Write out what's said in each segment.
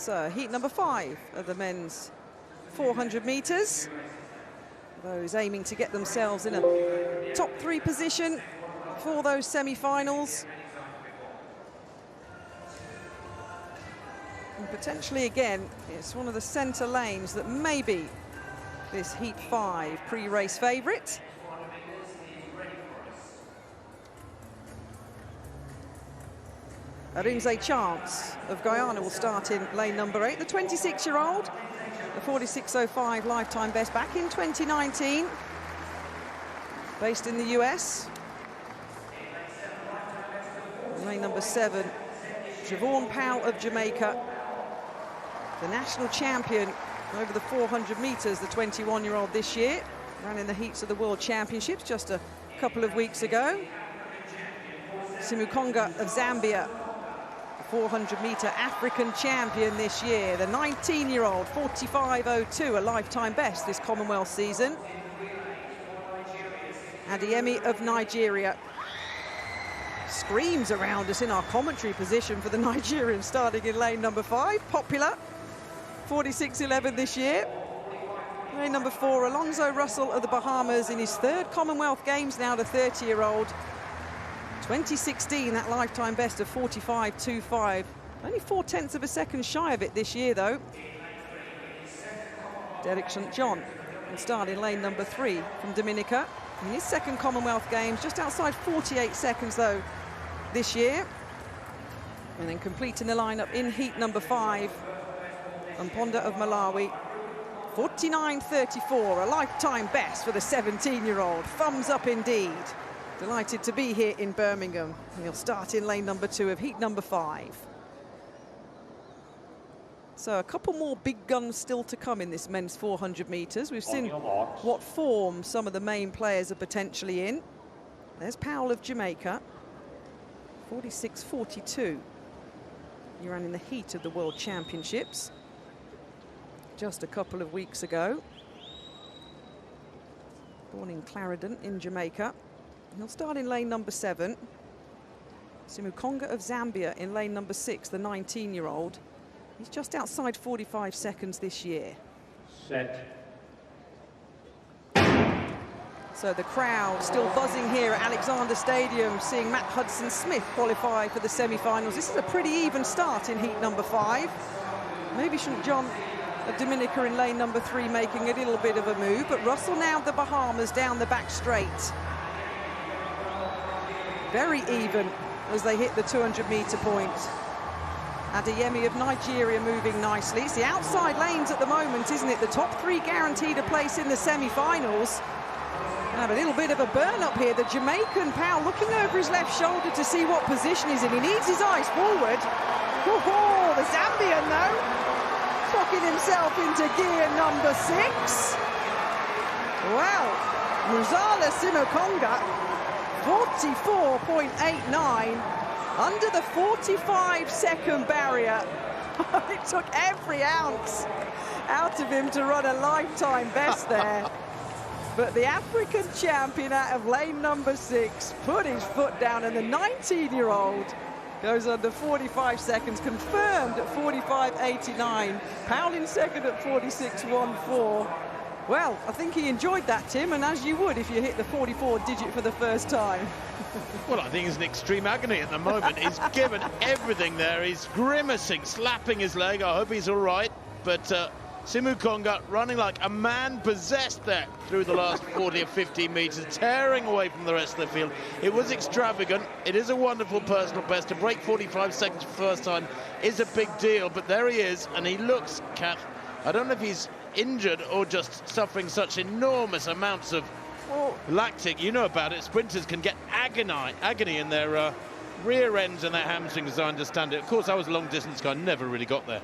So heat number 5 of the men's 400 metres. Those aiming to get themselves in a top 3 position for those semi-finals. And potentially again, it's one of the centre lanes that may be this heat 5 pre-race favourite. Arinze Chance of Guyana will start in lane number 8. The 26-year-old, the 46.05 lifetime best back in 2019, based in the US. Lane number 7, Siobhan Powell of Jamaica, the national champion over the 400 metres, the 21-year-old this year, ran in the heats of the World Championships just a couple of weeks ago. Simukonga of Zambia, 400-metre African champion this year. The 19-year-old, 45.02, a lifetime best this Commonwealth season. Adeyemi of Nigeria. Screams around us in our commentary position for the Nigerians starting in lane number 5. Popular, 46.11 this year. Lane number 4, Alonzo Russell of the Bahamas in his 3rd Commonwealth Games now, the 30-year-old. 2016, that lifetime best of 45.25. Only 0.4 of a second shy of it this year, though. Derek St. John will start in lane number 3 from Dominica. In his 2nd Commonwealth Games, just outside 48 seconds, though, this year. And then completing the lineup in heat number 5, Mponda of Malawi. 49.34, a lifetime best for the 17-year-old. Thumbs up indeed. Delighted to be here in Birmingham. He'll start in lane number 2 of heat number 5. So a couple more big guns still to come in this men's 400 metres. We've seen what form some of the main players are potentially in. There's Powell of Jamaica, 46.42. He ran in the heat of the World Championships just a couple of weeks ago. Born in Clarendon in Jamaica. He'll start in lane number 7. Simukonga of Zambia in lane number 6, the 19-year-old. He's just outside 45 seconds this year. Set. So the crowd still buzzing here at Alexander Stadium, seeing Matt Hudson-Smith qualify for the semi-finals. This is a pretty even start in heat number 5. Maybe St. John of Dominica in lane number 3 making a little bit of a move, but Russell now of the Bahamas down the back straight. Very even as they hit the 200-metre point. Adeyemi of Nigeria moving nicely. It's the outside lanes at the moment, isn't it? The top 3 guaranteed a place in the semi-finals. Have a little bit of a burn up here. The Jamaican Powell looking over his left shoulder to see what position he's in. He needs his eyes forward. Oh, the Zambian, though, clocking himself into gear number 6. Well, Muzala Simukonga, 44.89, under the 45-second barrier. It took every ounce out of him to run a lifetime best there. But the African champion out of lane number 6 put his foot down, and the 19-year-old goes under 45 seconds, confirmed at 45.89. Powell in second at 46.14. Well, I think he enjoyed that, Tim, and as you would if you hit the 44 digit for the first time. Well, I think he's in extreme agony at the moment. He's given everything there. He's grimacing, slapping his leg. I hope he's all right. But Simukonga running like a man possessed there through the last 40 or 50 metres, tearing away from the rest of the field. It was extravagant. It is a wonderful personal best. To break 45 seconds for the first time is a big deal. But there he is, and he looks, Kath, I don't know if he's injured or just suffering such enormous amounts of lactic. You know about it. Sprinters can get agony in their rear ends and their hamstrings, as I understand it. Of course, I was a long-distance guy, never really got there.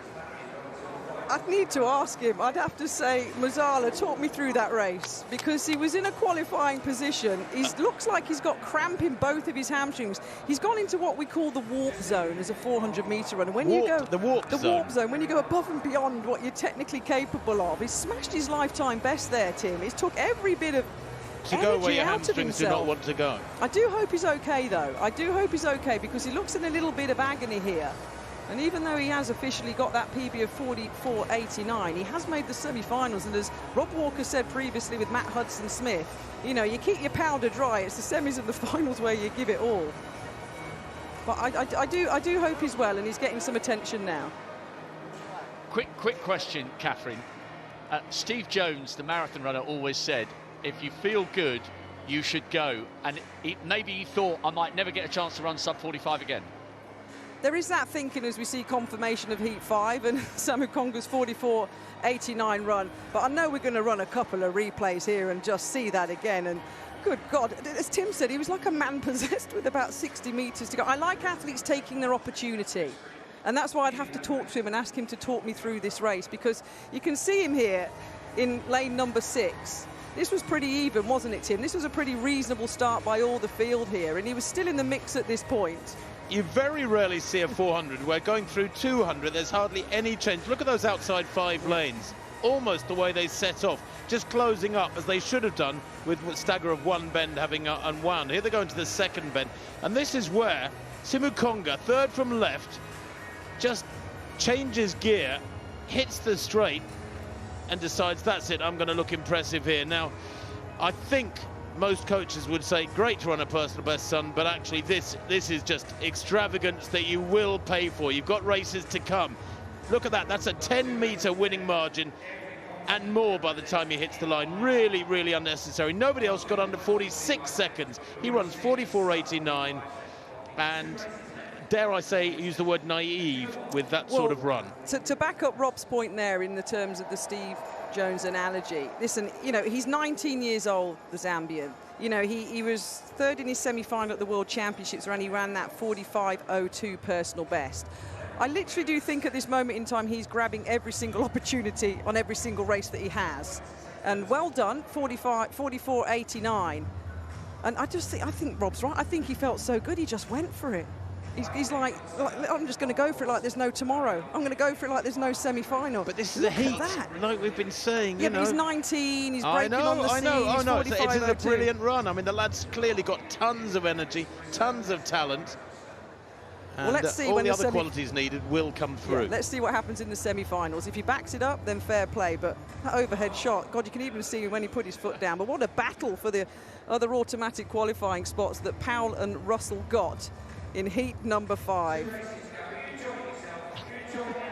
I'd need to ask him. I'd have to say, Muzala, talk me through that race, because he was in a qualifying position. He looks like he's got cramp in both of his hamstrings. He's gone into what we call the warp zone as a 400-metre runner. When you go the warp zone, when you go above and beyond what you're technically capable of. He's smashed his lifetime best there, Tim. It's took every bit of to go where your hamstrings do not want to go. I do hope he's okay, though. I do hope he's okay, because he looks in a little bit of agony here. And even though he has officially got that PB of 44.89, he has made the semi-finals. And as Rob Walker said previously with Matt Hudson-Smith, you know, you keep your powder dry. It's the semis and the finals where you give it all. But I do hope he's well, and he's getting some attention now. Quick question, Catherine. Steve Jones, the marathon runner, always said, if you feel good, you should go. And maybe he thought, I might never get a chance to run sub 45 again. There is that thinking as we see confirmation of Heat 5 and Samu Konga's 44.89 run. But I know we're going to run a couple of replays here and just see that again. And good God, as Tim said, he was like a man possessed with about 60 metres to go. I like athletes taking their opportunity. And that's why I'd have to talk to him and ask him to talk me through this race, because you can see him here in lane number 6. This was pretty even, wasn't it, Tim? This was a pretty reasonable start by all the field here, and he was still in the mix at this point. You very rarely see a 400 where going through 200 there's hardly any change. Look at those outside 5 lanes, almost the way they set off, just closing up as they should have done with a stagger of 1 bend having unwound. Here they go into the 2nd bend, and this is where Samu Konga, 3rd from left, just changes gear, hits the straight, and decides, that's it, I'm going to look impressive here. Now, I think most coaches would say, great to run a personal best, son, but actually this is just extravagance that you will pay for. You've got races to come. Look at that, that's a 10-metre winning margin and more by the time he hits the line. Really, really unnecessary. Nobody else got under 46 seconds. He runs 44.89, and dare I say, use the word naive with that sort of run. To back up Rob's point there in the terms of the Steve Jones analogy, listen, you know, he's 19 years old, the Zambian. You know, he was 3rd in his semi-final at the World Championships when he ran that 45.02 personal best. I literally do think at this moment in time he's grabbing every single opportunity on every single race that he has. And well done, 44.89. And I think Rob's right. I think he felt so good, he just went for it. He's like, I'm just going to go for it like there's no tomorrow. I'm going to go for it like there's no semi-final. But this is a heat, like we've been saying. Yeah, but he's 19, he's breaking on the seas. I know. It is a brilliant run. I mean, the lad's clearly got tons of energy, tons of talent. And well, let's see all when the other qualities needed will come through. Yeah, let's see what happens in the semi-finals. If he backs it up, then fair play. But that overhead shot, God, you can even see when he put his foot down. But what a battle for the other automatic qualifying spots that Powell and Russell got in heat number 5.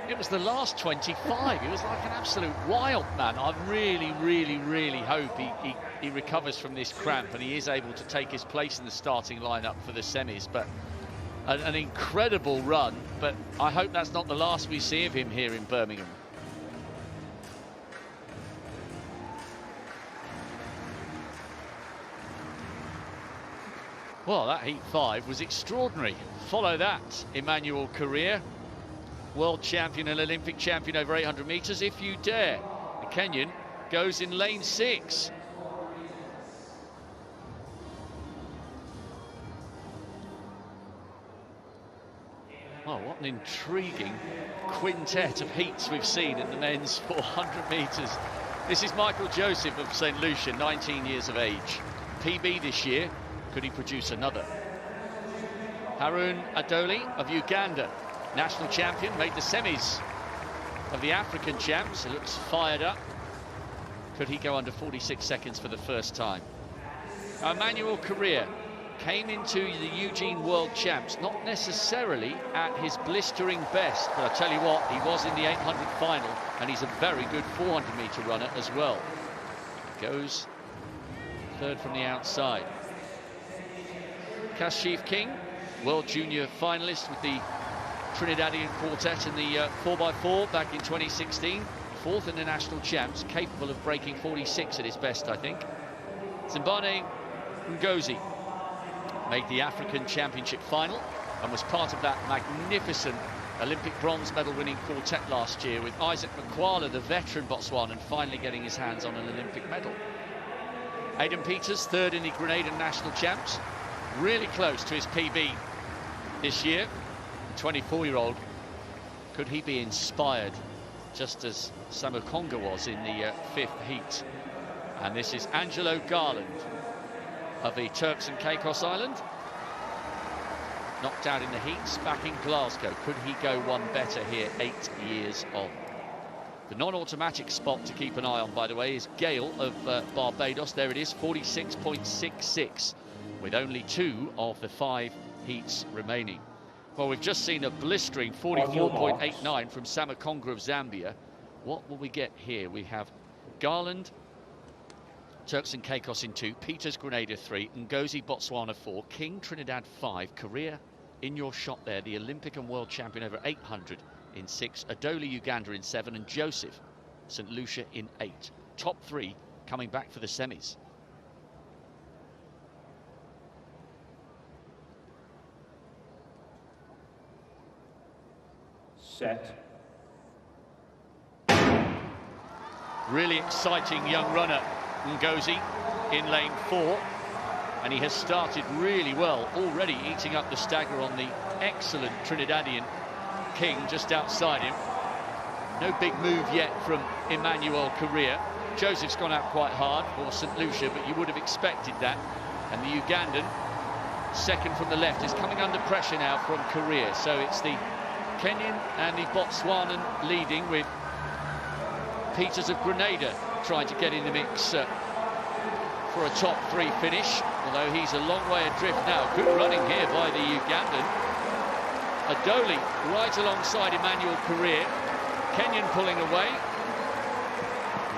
It was the last 25. It was like an absolute wild man. I really, really, really hope he recovers from this cramp and he is able to take his place in the starting lineup for the semis. But an incredible run, but I hope that's not the last we see of him here in Birmingham. Well, that heat 5 was extraordinary. Follow that, Emmanuel Correa, world champion and Olympic champion over 800 meters, if you dare. The Kenyan goes in lane 6. Oh, what an intriguing quintet of heats we've seen in the men's 400 meters. This is Michael Joseph of St. Lucia, 19 years of age. PB this year. Could he produce another? Harun Adoli of Uganda, national champion, made the semis of the African champs. He looks fired up. Could he go under 46 seconds for the first time? Emmanuel Correa came into the Eugene World Champs, not necessarily at his blistering best, but I tell you what, he was in the 800 final, and he's a very good 400-meter runner as well. Goes 3rd from the outside. Kashif King, World Junior finalist with the Trinidadian quartet in the 4x4 back in 2016. 4th in the national champs, capable of breaking 46 at his best, I think. Zimbane Ngozi made the African Championship final and was part of that magnificent Olympic bronze medal winning quartet last year, with Isaac Makwala, the veteran Botswanan, finally getting his hands on an Olympic medal. Aidan Peters, 3rd in the Grenadian national champs. Really close to his PB this year. 24-year-old, could he be inspired just as Samu Konga was in the 5th heat? And this is Angelo Garland of the Turks and Caicos Island. knocked out in the heats back in Glasgow. Could he go one better here 8 years on? The non-automatic spot to keep an eye on, by the way, is Gale of Barbados. There it is, 46.66, with only 2 of the 5 heats remaining. Well, we've just seen a blistering 44.89 from Samakonga of Zambia. What will we get here? We have Garland, Turks and Caicos in 2, Peters Grenada 3, Ngozi Botswana 4, King Trinidad 5, Korea in your shot there, the Olympic and world champion over 800 in 6, Adoli Uganda in 7, and Joseph St. Lucia in 8. Top 3 coming back for the semis. Set. Really exciting young runner, Ngozi, in lane 4, and he has started really well, already eating up the stagger on the excellent Trinidadian King just outside him. No big move yet from Emmanuel Correa. Joseph's gone out quite hard for St. Lucia, but you would have expected that. And the Ugandan, second from the left, is coming under pressure now from Correa. So it's the Kenyan and the Botswanan leading, with Peters of Grenada trying to get in the mix for a top 3 finish, although he's a long way adrift now. Good running here by the Ugandan. Adoli right alongside Emmanuel Correa. Kenyan pulling away.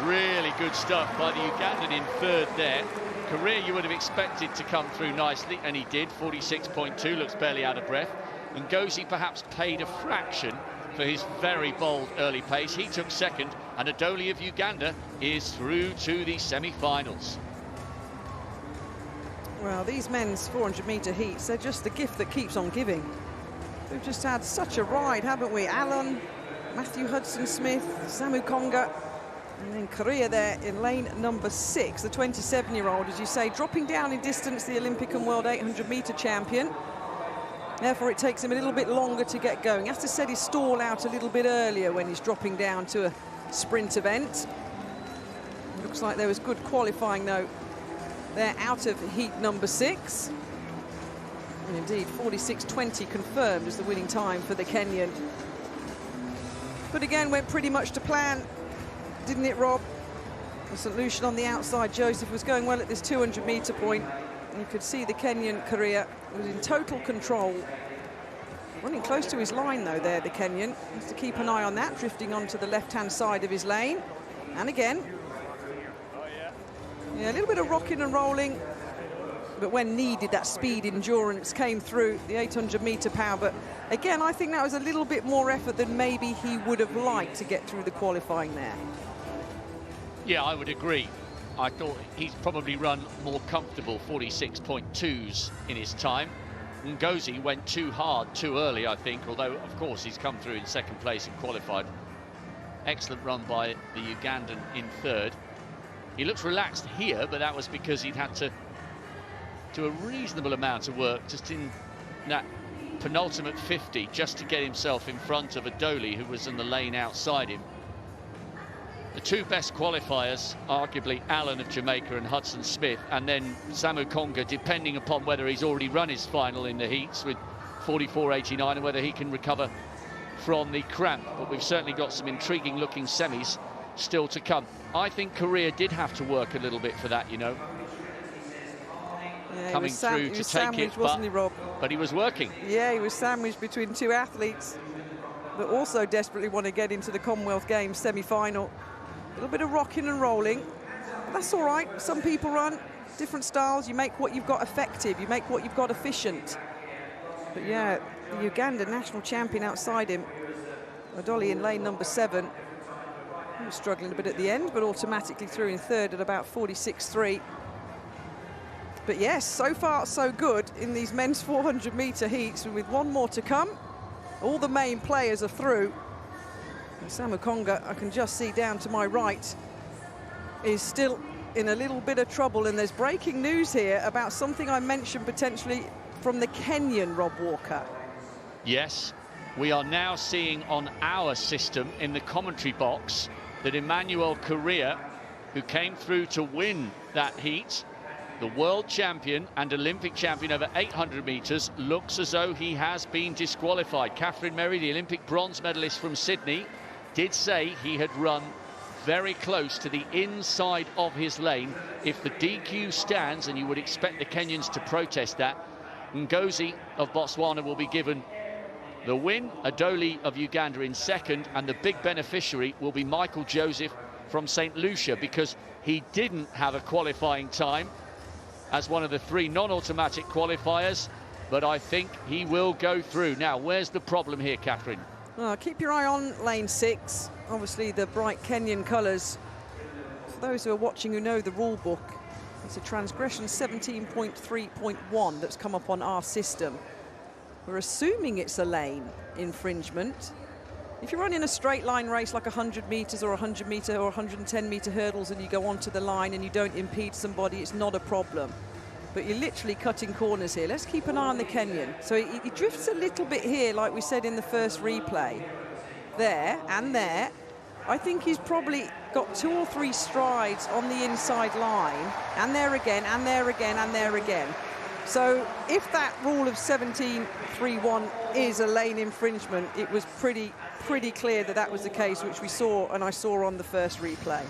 Really good stuff by the Ugandan in 3rd there. Correa you would have expected to come through nicely, and he did. 46.2, looks barely out of breath. And Ngozi perhaps paid a fraction for his very bold early pace. He took 2nd, and Adoli of Uganda is through to the semi-finals. Well, these men's 400-metre heats, they're just the gift that keeps on giving. We've just had such a ride, haven't we? Allen, Matthew Hudson-Smith, Samu Konga, and then Korea there in lane number 6, the 27-year-old, as you say, dropping down in distance, the Olympic and world 800-metre champion. Therefore, it takes him a little bit longer to get going. He has to set his stall out a little bit earlier when he's dropping down to a sprint event. Looks like there was good qualifying, though. They're out of heat number 6. And indeed, 46.20 confirmed as the winning time for the Kenyan. But again, went pretty much to plan, didn't it, Rob? St. Lucian on the outside. Joseph was going well at this 200-metre point. You could see the Kenyan Korea was in total control. Running close to his line, though, there, the Kenyan. Has to keep an eye on that, drifting onto the left-hand side of his lane. And again. Yeah, a little bit of rocking and rolling. But when needed, that speed endurance came through, the 800-metre power. But again, I think that was a little bit more effort than maybe he would have liked to get through the qualifying there. Yeah, I would agree. I thought he's probably run more comfortable 46.2s in his time. Ngozi went too hard too early, I think, although, of course, he's come through in 2nd place and qualified. Excellent run by the Ugandan in 3rd. He looks relaxed here, but that was because he'd had to do a reasonable amount of work just in that penultimate 50 just to get himself in front of Adoli, who was in the lane outside him. The 2 best qualifiers, arguably Allen of Jamaica and Hudson-Smith, and then Samu Konga, depending upon whether he's already run his final in the heats with 44.89 and whether he can recover from the cramp. But we've certainly got some intriguing looking semis still to come. I think Korea did have to work a little bit for that, you know. Yeah, coming through to take it, wasn't he, Rob? But he was working. Yeah, he was sandwiched between 2 athletes that also desperately want to get into the Commonwealth Games semi-final. A little bit of rocking and rolling. But that's all right. Some people run different styles. You make what you've got effective. You make what you've got efficient. But yeah, the Uganda national champion outside him, Adoli in lane number 7. He was struggling a bit at the end, but automatically through in 3rd at about 46.3. But yes, so far so good in these men's 400-metre heats, and with one more to come. All the main players are through. And Samu Konga, I can just see down to my right, is still in a little bit of trouble. And there's breaking news here about something I mentioned potentially from the Kenyan, Rob Walker. Yes, we are now seeing on our system in the commentary box that Emmanuel Correa, who came through to win that heat, the world champion and Olympic champion over 800 metres, looks as though he has been disqualified. Catherine Merry, the Olympic bronze medalist from Sydney, did say he had run very close to the inside of his lane. If the DQ stands, and you would expect the Kenyans to protest that, Ngozi of Botswana will be given the win, Adoli of Uganda in second, and the big beneficiary will be Michael Joseph from St. Lucia, because he didn't have a qualifying time as one of the 3 non-automatic qualifiers, but I think he will go through. Now, where's the problem here, Catherine? Well, keep your eye on lane 6. Obviously, the bright Kenyan colours. For those who are watching who know the rule book, it's a transgression 17.3.1 that's come up on our system. We're assuming it's a lane infringement. If you're running a straight line race like 100 metres or 100 metre or 110 metre hurdles and you go onto the line and you don't impede somebody, it's not a problem. But you're literally cutting corners here. Let's keep an eye on the Kenyan. So he drifts a little bit here, like we said in the first replay. There and there. I think he's probably got 2 or 3 strides on the inside line, and there again, and there again, and there again. So if that rule of 17.3.1 is a lane infringement, it was pretty clear that that was the case, which we saw, and I saw on the first replay.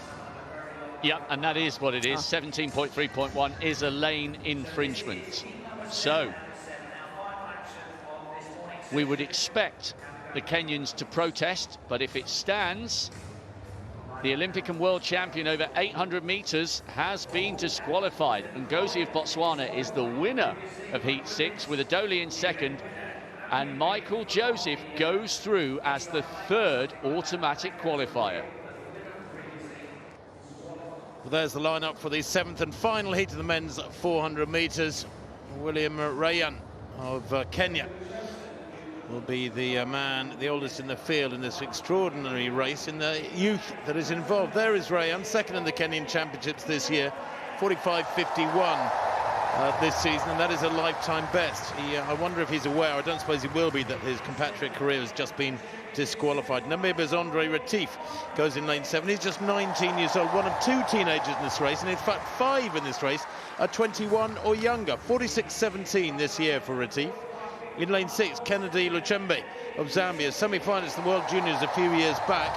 Yeah, and that is what it is. 17.3.1 is a lane infringement. So we would expect the Kenyans to protest, but if it stands, the Olympic and world champion over 800 metres has been disqualified. Ngozi of Botswana is the winner of Heat 6 with Adoli in second, and Michael Joseph goes through as the 3rd automatic qualifier. Well, there's the lineup for the 7th and final heat of the men's 400 metres. William Ryan of Kenya will be the man, the oldest in the field in this extraordinary race in the youth that is involved. There is Ryan, second in the Kenyan Championships this year, 45.51 this season, and that is a lifetime best. I wonder if he's aware, I don't suppose he will be, that his compatriot career has just been disqualified. Namibia's Andre Retief goes in lane 7. He's just 19 years old, one of 2 teenagers in this race, and in fact 5 in this race are 21 or younger. 46.17 this year for Retief. In lane 6, Kennedy Luchembe of Zambia, semi-finalist in the World Juniors a few years back,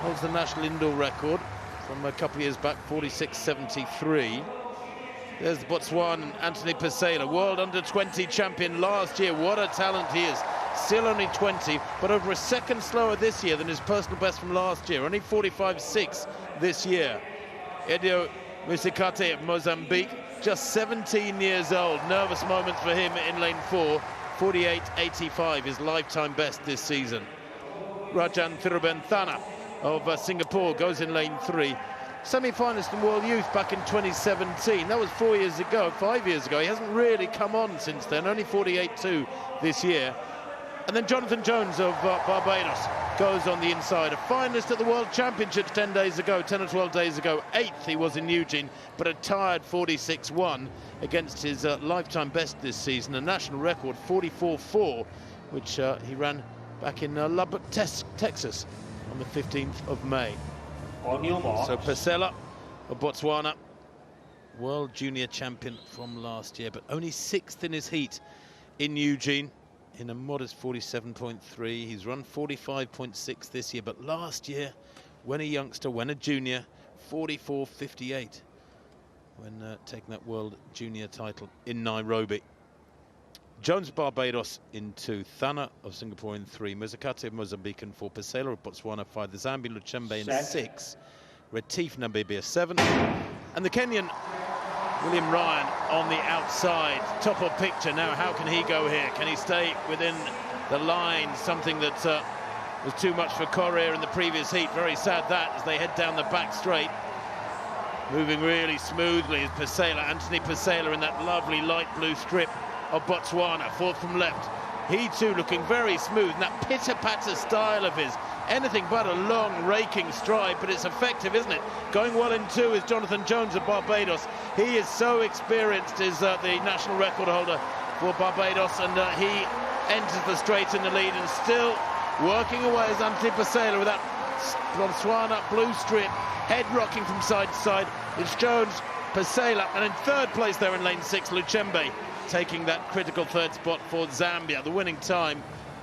holds the national indoor record from a couple of years back, 46.73. There's the Botswanan Anthony Pesela, world under-20 champion last year. What a talent he is. Still only 20, but over a second slower this year than his personal best from last year. Only 45.6 this year. Edio Musikate of Mozambique, just 17 years old. Nervous moments for him in lane 4. 48.85, his lifetime best this season. Rajan Thirubenthana of Singapore goes in lane 3. Semi-finalist in World Youth back in 2017. That was 4 years ago, 5 years ago. He hasn't really come on since then, only 48.2 this year. And then Jonathan Jones of Barbados goes on the inside. A finalist at the World Championships 10 days ago, 10 or 12 days ago. 8th he was in Eugene, but a tired 46.1 against his lifetime best this season. A national record, 44.4, which he ran back in Lubbock, Texas on the 15th of May. On your mark. So Pesela of Botswana, world junior champion from last year, but only 6th in his heat in Eugene in a modest 47.3. He's run 45.6 this year, but last year, when a youngster, when a junior, 44.58 when taking that world junior title in Nairobi. Jones of Barbados in 2, Thana of Singapore in 3, Muzakate of Mozambique in 4, Pesela of Botswana 5, the Zambian Luchembe in 6, Retief Namibia 7, and the Kenyan William Ryan on the outside. Top of picture now. How can he go here? Can he stay within the line? Something that was too much for Correa in the previous heat. Very sad that as they head down the back straight. Moving really smoothly is Pesela, Anthony Pesela in that lovely light blue strip of Botswana, 4th from left. He too looking very smooth, and that pitter-patter style of his, anything but a long raking stride, but it's effective, isn't it? Going well in 2 is Jonathan Jones of Barbados. He is so experienced, is the national record holder for Barbados, and he enters the straight in the lead and still working away as Anthony Pesela with that Botswana blue strip, head rocking from side to side. It's Jones Pasela, and in third place there in lane 6, Luchembe, taking that critical third spot for Zambia. The winning time,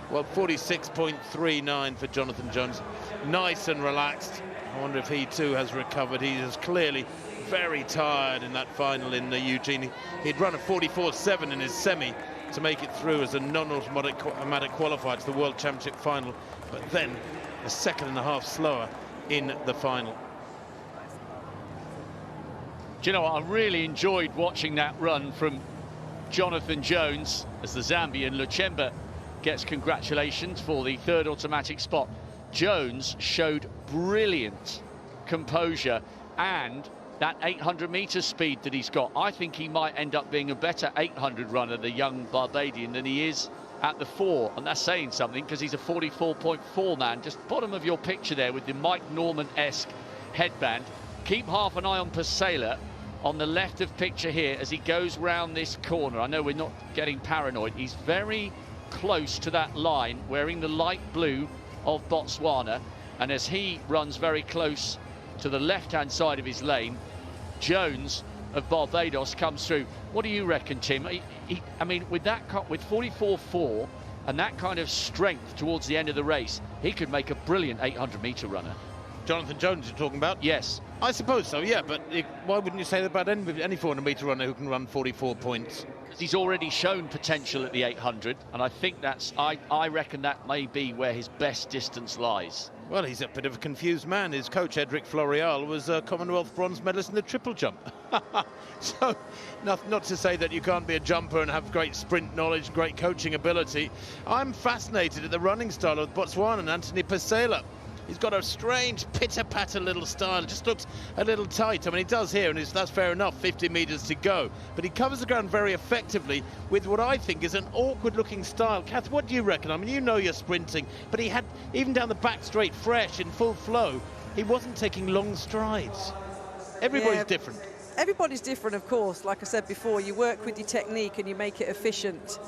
well, 46.39 for Jonathan Jones. Nice and relaxed. I wonder if he too has recovered. He is clearly very tired in that final in Eugene. He'd run a 44.7 in his semi to make it through as a non-automatic qualifier to the World Championship final, but then a second and a half slower in the final. Do you know what? I really enjoyed watching that run from Jonathan Jones as the Zambian Luchembe gets congratulations for the third automatic spot. Jones showed brilliant composure and that 800 meter speed that he's got. I think he might end up being a better 800 runner, the young Barbadian, than he is at the 4, and that's saying something because he's a 44.4 man. Just bottom of your picture there with the Mike Norman-esque headband. Keep half an eye on Pasela on the left of picture here as he goes round this corner. I know we're not getting paranoid. He's very close to that line, wearing the light blue of Botswana, and as he runs very close to the left-hand side of his lane, Jones of Barbados comes through. What do you reckon, Tim? I mean, with that, with 44.4 and that kind of strength towards the end of the race, he could make a brilliant 800 meter runner. Jonathan Jones you're talking about? Yes. I suppose so, yeah, but why wouldn't you say that about any 400 meter runner who can run 44 points? He's already shown potential at the 800, and I think that's, I reckon that may be where his best distance lies. Well, he's a bit of a confused man. His coach, Edric Floreal, was a Commonwealth bronze medalist in the triple jump. So, not to say that you can't be a jumper and have great sprint knowledge, great coaching ability. I'm fascinated at the running style of Botswana, Anthony Pasela. He's got a strange pitter-patter little style. It just looks a little tight. I mean, he does here, and that's fair enough, 50 metres to go. But he covers the ground very effectively with what I think is an awkward-looking style. Kath, what do you reckon? I mean, you know you're sprinting, but he had, even down the back straight, fresh, in full flow, he wasn't taking long strides. Everybody's different. Everybody's different, of course. Like I said before, you work with your technique and you make it efficient.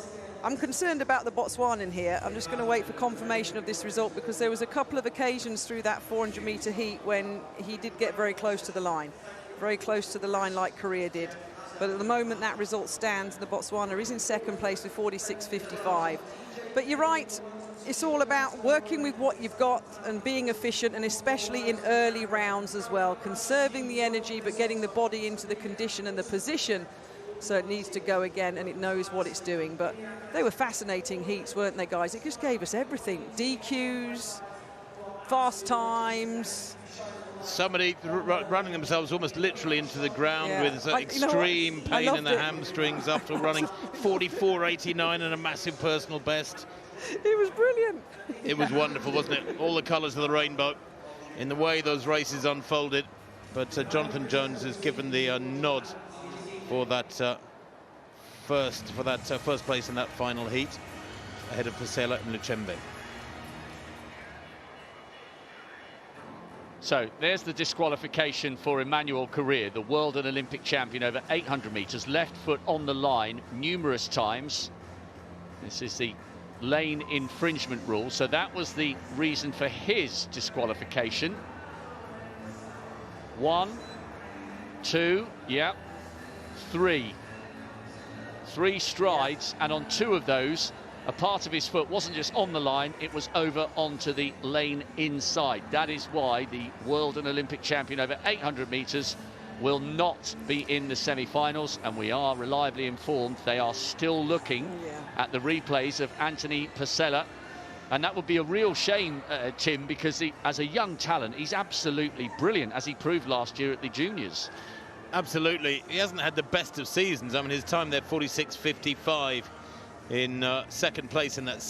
I'm concerned about the Botswanan here. I'm just going to wait for confirmation of this result because there was a couple of occasions through that 400 meter heat when he did get very close to the line. Very close to the line like Korea did. But at the moment that result stands, the Botswana is in second place with 46.55. But you're right, it's all about working with what you've got and being efficient, and especially in early rounds as well. Conserving the energy but getting the body into the condition and the position so it needs to go again and it knows what it's doing. But they were fascinating heats, weren't they, guys? It just gave us everything. DQs, fast times. Somebody running themselves almost literally into the ground with extreme pain in the hamstrings after running 44.89 and a massive personal best. It was brilliant. It was wonderful, wasn't it? All the colours of the rainbow in the way those races unfolded. But Jonathan Jones has given the nod for that first place in that final heat, ahead of Pasela and Luchembe. So there's the disqualification for Emmanuel Correa, the world and Olympic champion over 800 meters, left foot on the line numerous times. This is the lane infringement rule, so that was the reason for his disqualification. 1, 2, yeah, 3 strides, and on 2 of those a part of his foot wasn't just on the line, it was over onto the lane inside. That is why the world and Olympic champion over 800 meters will not be in the semi-finals, and we are reliably informed they are still looking at the replays of Anthony Pasela, and that would be a real shame, Tim, because as a young talent he's absolutely brilliant, as he proved last year at the juniors. Absolutely. He hasn't had the best of seasons. I mean, his time there, 46.55 in second place in that